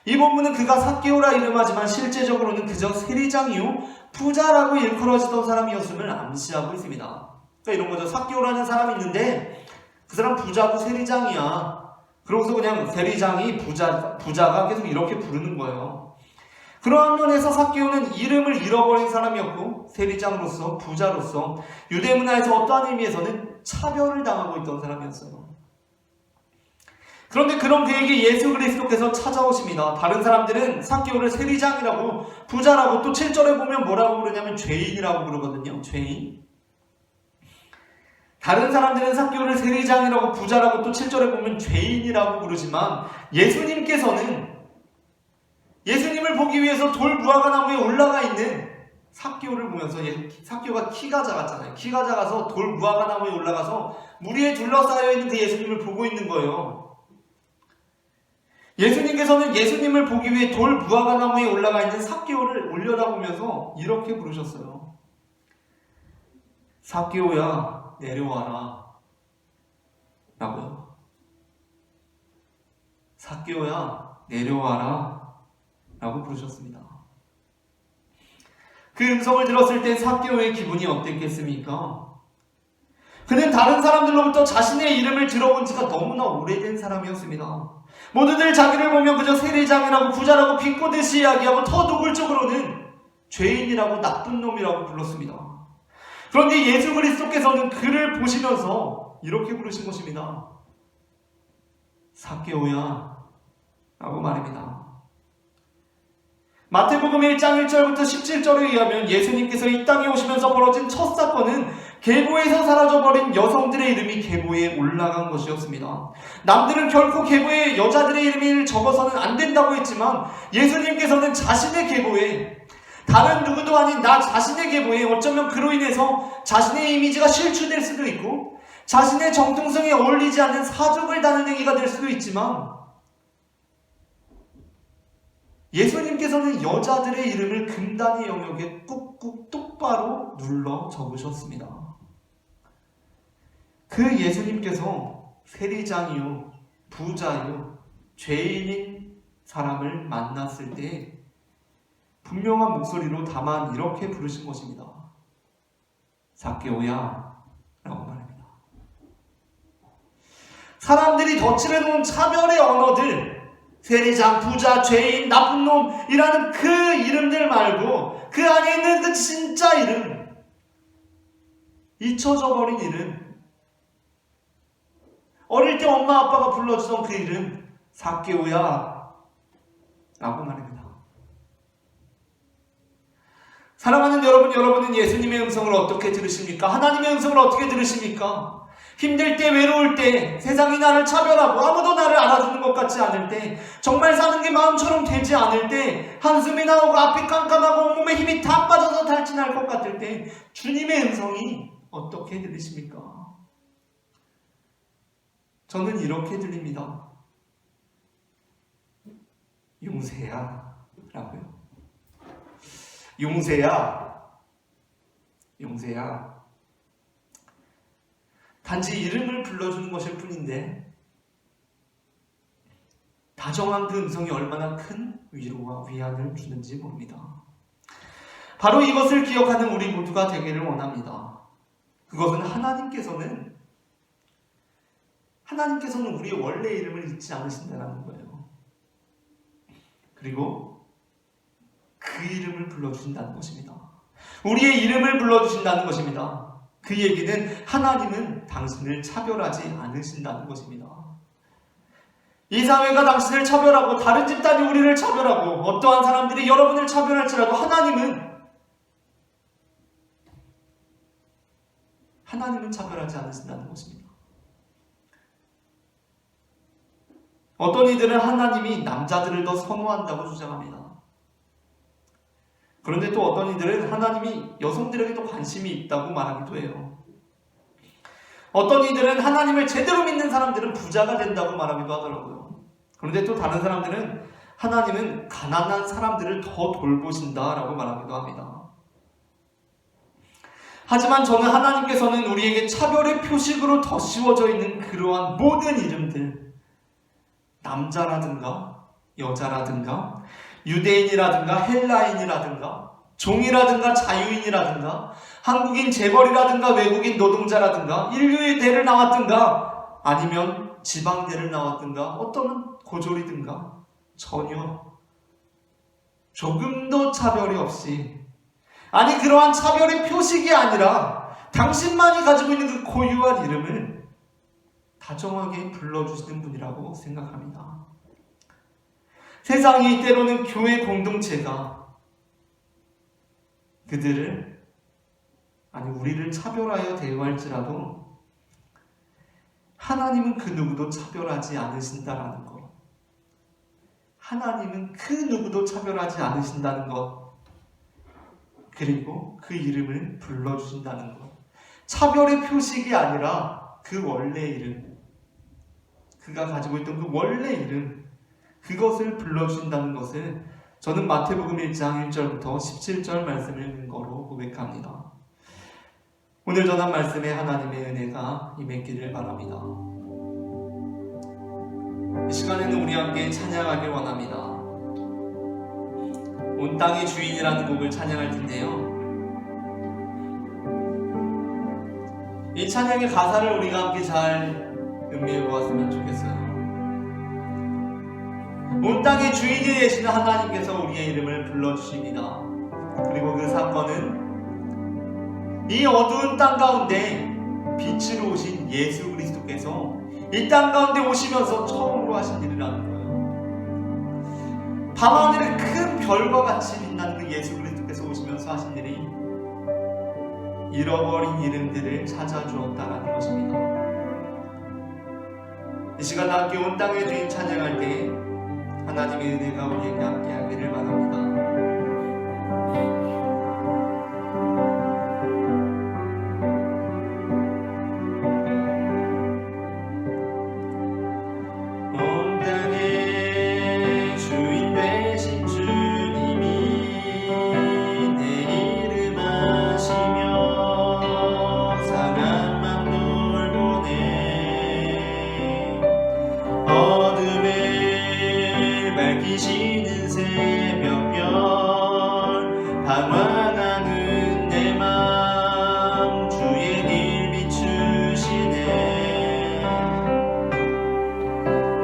이 본문은 그가 삭개오라 이름하지만 실제적으로는 그저 세리장이요 부자라고 일컬어지던 사람이었음을 암시하고 있습니다. 그러니까 이런 거죠. 삭개오라는 사람이 있는데 그 사람 부자고 세리장이야. 그러고서 그냥 세리장이 부자가 계속 이렇게 부르는 거예요. 그러한 면에서 삭개오는 이름을 잃어버린 사람이었고 세리장으로서 부자로서 유대 문화에서 어떠한 의미에서는 차별을 당하고 있던 사람이었어요. 그런데 그런 그에게 예수 그리스도께서 찾아오십니다. 다른 사람들은 삭개오를 세리장이라고 부자라고 또 7절에 보면 뭐라고 부르냐면 죄인이라고 부르거든요. 죄인. 다른 사람들은 삭개오를 세리장이라고 부자라고 또 7절에 보면 죄인이라고 부르지만 예수님을 보기 위해서 돌 무화과 나무에 올라가 있는 삭개오를 보면서 삭개오가 키가 작았잖아요. 키가 작아서 돌 무화과 나무에 올라가서 무리에 둘러싸여 있는 그 예수님을 보고 있는 거예요. 예수님께서는 예수님을 보기 위해 돌 무화과 나무에 올라가 있는 삭개오를 올려다보면서 이렇게 부르셨어요. 삭개오야 내려와라 라고요. 삭개오야 내려와라 라고 부르셨습니다. 그 음성을 들었을 때 삭개오의 기분이 어땠겠습니까? 그는 다른 사람들로부터 자신의 이름을 들어본 지가 너무나 오래된 사람이었습니다. 모두들 자기를 보면 그저 세리장이라고 부자라고 비꼬듯이 이야기하고 더 노골적으로는 죄인이라고 나쁜 놈이라고 불렀습니다. 그런데 예수 그리스도께서는 그를 보시면서 이렇게 부르신 것입니다. 삭개오야 라고 말입니다. 마태복음 1장 1절부터 17절에 의하면 예수님께서 이 땅에 오시면서 벌어진 첫 사건은 계보에서 사라져버린 여성들의 이름이 계보에 올라간 것이었습니다. 남들은 결코 계보에 여자들의 이름을 적어서는 안 된다고 했지만 예수님께서는 자신의 계보에 다른 누구도 아닌 나 자신의 계보에 어쩌면 그로 인해서 자신의 이미지가 실추될 수도 있고 자신의 정통성에 어울리지 않는 사족을 다는 행위가 될 수도 있지만 예수님께서는 여자들의 이름을 금단의 영역에 꾹꾹 똑바로 눌러 적으셨습니다. 그 예수님께서 세리장이요, 부자요, 죄인인 사람을 만났을 때 분명한 목소리로 다만 이렇게 부르신 것입니다. 삭개오야 라고 말합니다. 사람들이 덧칠해놓은 차별의 언어들, 세리장, 부자, 죄인, 나쁜 놈이라는 그 이름들 말고 그 안에 있는 그 진짜 이름, 잊혀져 버린 이름, 어릴 때 엄마 아빠가 불러주던 그 이름, 삭개오야 라고 말합니다. 사랑하는 여러분, 여러분은 예수님의 음성을 어떻게 들으십니까? 하나님의 음성을 어떻게 들으십니까? 힘들 때, 외로울 때, 세상이 나를 차별하고 아무도 나를 알아주는 것 같지 않을 때, 정말 사는 게 마음처럼 되지 않을 때, 한숨이 나오고 앞이 깜깜하고 온몸에 힘이 다 빠져서 탈진할 것 같을 때 주님의 음성이 어떻게 들리십니까? 저는 이렇게 들립니다. 용세야 라고요. 용세야, 용세야. 단지 이름을 불러주는 것일 뿐인데 다정한 그 음성이 얼마나 큰 위로와 위안을 주는지 모릅니다. 바로 이것을 기억하는 우리 모두가 되기를 원합니다. 그것은 하나님께서는 우리의 원래 이름을 잊지 않으신다는 거예요. 그리고 그 이름을 불러주신다는 것입니다. 우리의 이름을 불러주신다는 것입니다. 그 얘기는 하나님은 당신을 차별하지 않으신다는 것입니다. 이 사회가 당신을 차별하고 다른 집단이 우리를 차별하고 어떠한 사람들이 여러분을 차별할지라도 하나님은 차별하지 않으신다는 것입니다. 어떤 이들은 하나님이 남자들을 더 선호한다고 주장합니다. 그런데 또 어떤 이들은 하나님이 여성들에게 더 관심이 있다고 말하기도 해요. 어떤 이들은 하나님을 제대로 믿는 사람들은 부자가 된다고 말하기도 하더라고요. 그런데 또 다른 사람들은 하나님은 가난한 사람들을 더 돌보신다라고 말하기도 합니다. 하지만 저는 하나님께서는 우리에게 차별의 표식으로 덧씌워져 있는 그러한 모든 이름들, 남자라든가 여자라든가 유대인이라든가 헬라인이라든가 종이라든가 자유인이라든가 한국인 재벌이라든가 외국인 노동자라든가 인류의 대를 나왔든가 아니면 지방대를 나왔든가 어떤 고졸이든가 전혀 조금도 차별이 없이, 아니 그러한 차별의 표식이 아니라 당신만이 가지고 있는 그 고유한 이름을 다정하게 불러주시는 분이라고 생각합니다. 세상이 때로는 교회 공동체가 우리를 차별하여 대우할지라도 하나님은 그 누구도 차별하지 않으신다라는 것, 하나님은 그 누구도 차별하지 않으신다는 것, 그리고 그 이름을 불러주신다는 것, 차별의 표식이 아니라 그 원래 이름, 그가 가지고 있던 그 원래 이름, 그것을 불러주신다는 것을 저는 마태복음 1장 1절부터 17절 말씀을 근거로 고백합니다. 오늘 전한 말씀에 하나님의 은혜가 임했기를 바랍니다. 이 시간에는 우리 함께 찬양하길 원합니다. 온 땅의 주인이라는 곡을 찬양할 텐데요, 이 찬양의 가사를 우리가 함께 잘 음미해 보았으면 좋겠어요. 온 땅의 주인이 되시는 하나님께서 우리의 이름을 불러주십니다. 그리고 그 사건은 이 어두운 땅 가운데 빛으로 오신 예수 그리스도께서 이 땅 가운데 오시면서 처음으로 하신 일이라는 거예요. 밤하늘의 큰 별과 같이 빛나는 그 예수 그리스도께서 오시면서 하신 일이 잃어버린 이름들을 찾아주었다라는 것입니다. 이 시간 함께 온 땅의 주인 찬양할 때 하나님의 은혜가 우리에게 함께 하기를 바랍니다.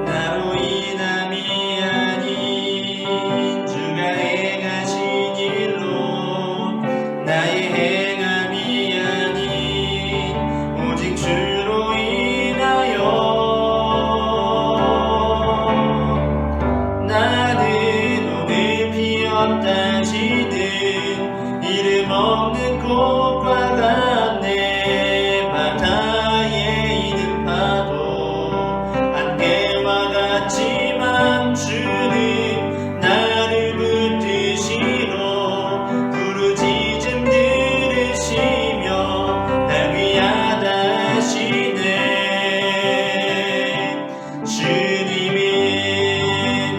나로 인함이 피었다지는 이름 없는 꽃과 같네. 바다에 있는 파도 안개와 같지만 주는 나를 붙드시고 부르짖음 들으시며 날 위하다 하시네. 주님은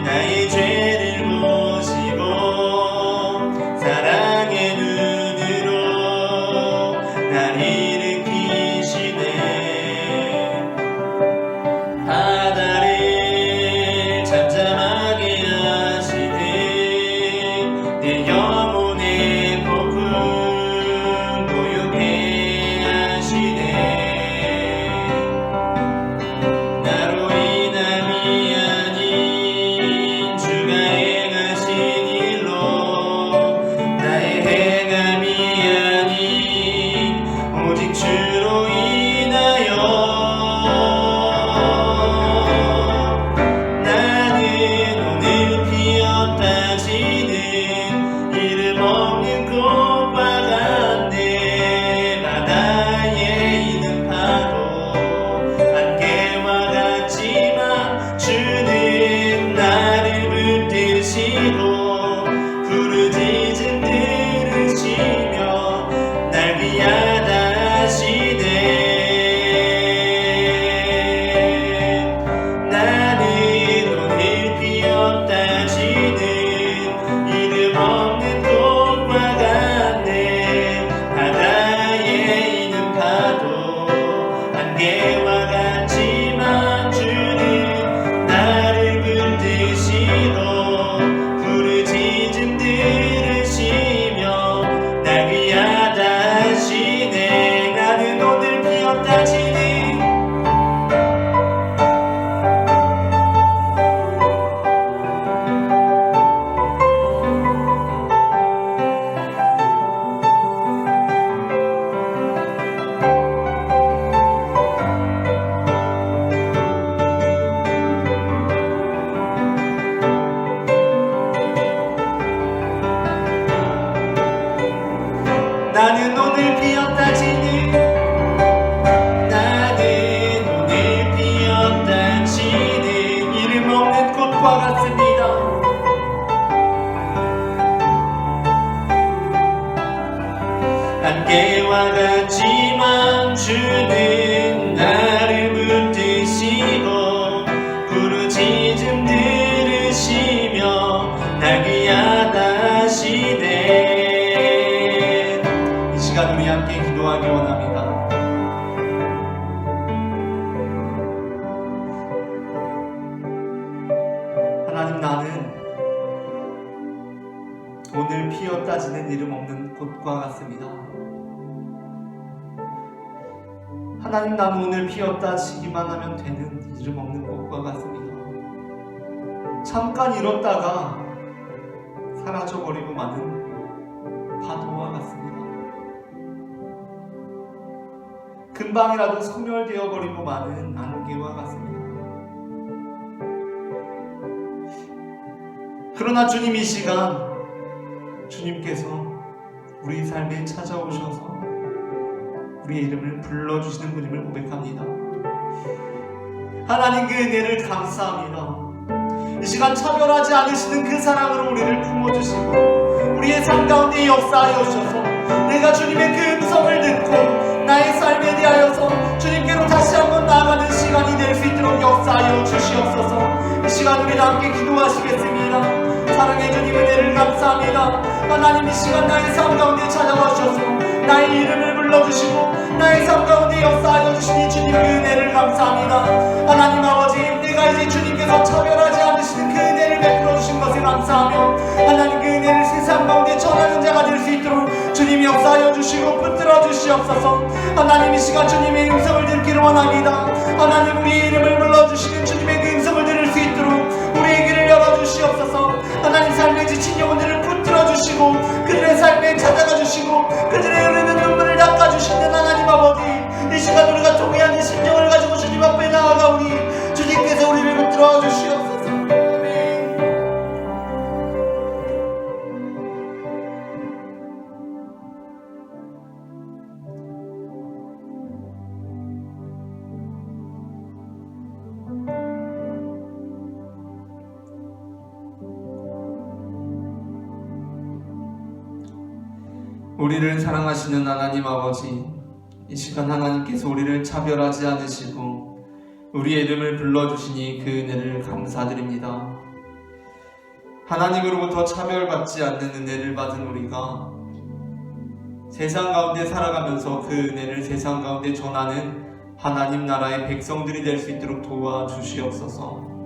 나의 죄를 보시고 사랑의 눈으로 날 일으키시네. 바다를 잠잠하게 하시듯 내 영혼의 폭풍 고요케 하시네. 나로 인함이 아닌 주가 행하신 일로 나의 행함이 아닌 오직 주로 인하여 나는 오늘 피었다지는 이름 없는 꽃과 같네. 바다에 있는 파도 안개와 같지만 주는 나를 붙드시고 부르짖음 들으시며 날 위하다 하시네. 나는 오늘 피었다지는 이름 없는 꽃과 같네. 바다에 있는 파도 안개와 같지만 주는 나를 붙드시고 부르짖음 들으시며 날 위하다 하시네. 나는 오늘 피었다지는 나는 오늘 피었다지는 나는 오늘 피었다지는 이름 없는 꽃과 같습니다. 안개와 같지만 주는 나를 붙드시고 부르짖음 들으시며 날 위하다 하시네. 이 시간 우리 함께 기도하기 원합니다. 하나님, 나는 오늘 피었다지는 이름 없는 꽃과 같습니다. 하나님, 나는 오늘 피었다지기만 하면 되는 이름 없는 꽃과 같습니다. 잠깐 잃었다가 사라져버리고 마는 파도와 같습니다. 금방이라도 소멸되어버리고 마는 안개와 같습니다. 그러나 주님, 이 시간 주님께서 우리 삶에 찾아오셔서 우리의 이름을 불러주시는 분임을 고백합니다. 하나님, 그 은혜를 감사합니다. 이 시간 차별하지 않으시는 그 사랑으로 우리를 품어주시고 우리의 삶 가운데 역사하여 주셔서 내가 주님의 그 음성을 듣고 나의 삶에 대하여서 주님께로 다시 한번 나아가는 시간이 될 수 있도록 역사하여 주시옵소서. 이 시간 우리 함께 기도하시겠습니다. 사랑의 주님, 은혜를 감사합니다. 하나님, 이 시간 나의 삶 가운데 찾아와 주셔서 나의 이름을 불러주시고 나의 삶 가운데 역사하여 주시니 주님 그 은혜를 감사합니다. 하나님 아버지, 내가 이제 주님께서 차별하지 않으시는 그 은혜를 베풀어 주신 것을 감사하며 하나님, 그 은혜를 세상 가운데 전하는 자가 될 수 있도록 주님이 역사하여 주시고 붙들어 주시옵소서. 하나님, 이 시간 주님의 음성을 듣기를 원합니다. 하나님, 우리의 이름을 불러주시는 주님의 그 음성을 들을 수 있도록 우리의 길을 열어주시옵소서. 하나님, 삶에 지친 영혼들을 붙들어 주시고 그들의 삶에 찾아가 주시고 그들의 흐르는 눈물을 닦아주시는 하나님 아버지, 이 시간 우리가 통회하는 심령을 가지고 주님 앞에 나아가오니 주님께서 우리를 붙들어 주시옵소서. 아멘. 우리를 사랑하시는 하나님 아버지, 이 시간 하나님께서 우리를 차별하지 않으시고 우리의 이름을 불러주시니 그 은혜를 감사드립니다. 하나님으로부터 차별받지 않는 은혜를 받은 우리가 세상 가운데 살아가면서 그 은혜를 세상 가운데 전하는 하나님 나라의 백성들이 될 수 있도록 도와주시옵소서.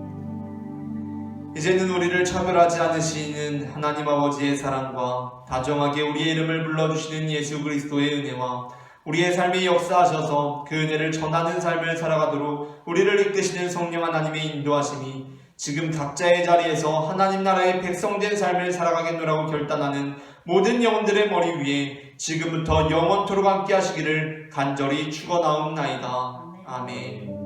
이제는 우리를 차별하지 않으시는 하나님 아버지의 사랑과 다정하게 우리의 이름을 불러주시는 예수 그리스도의 은혜와 우리의 삶에 역사하셔서 그 은혜를 전하는 삶을 살아가도록 우리를 이끄시는 성령 하나님의 인도하심이 지금 각자의 자리에서 하나님 나라의 백성된 삶을 살아가겠노라고 결단하는 모든 영혼들의 머리 위에 지금부터 영원토록 함께 하시기를 간절히 축원하옵나이다. 아멘.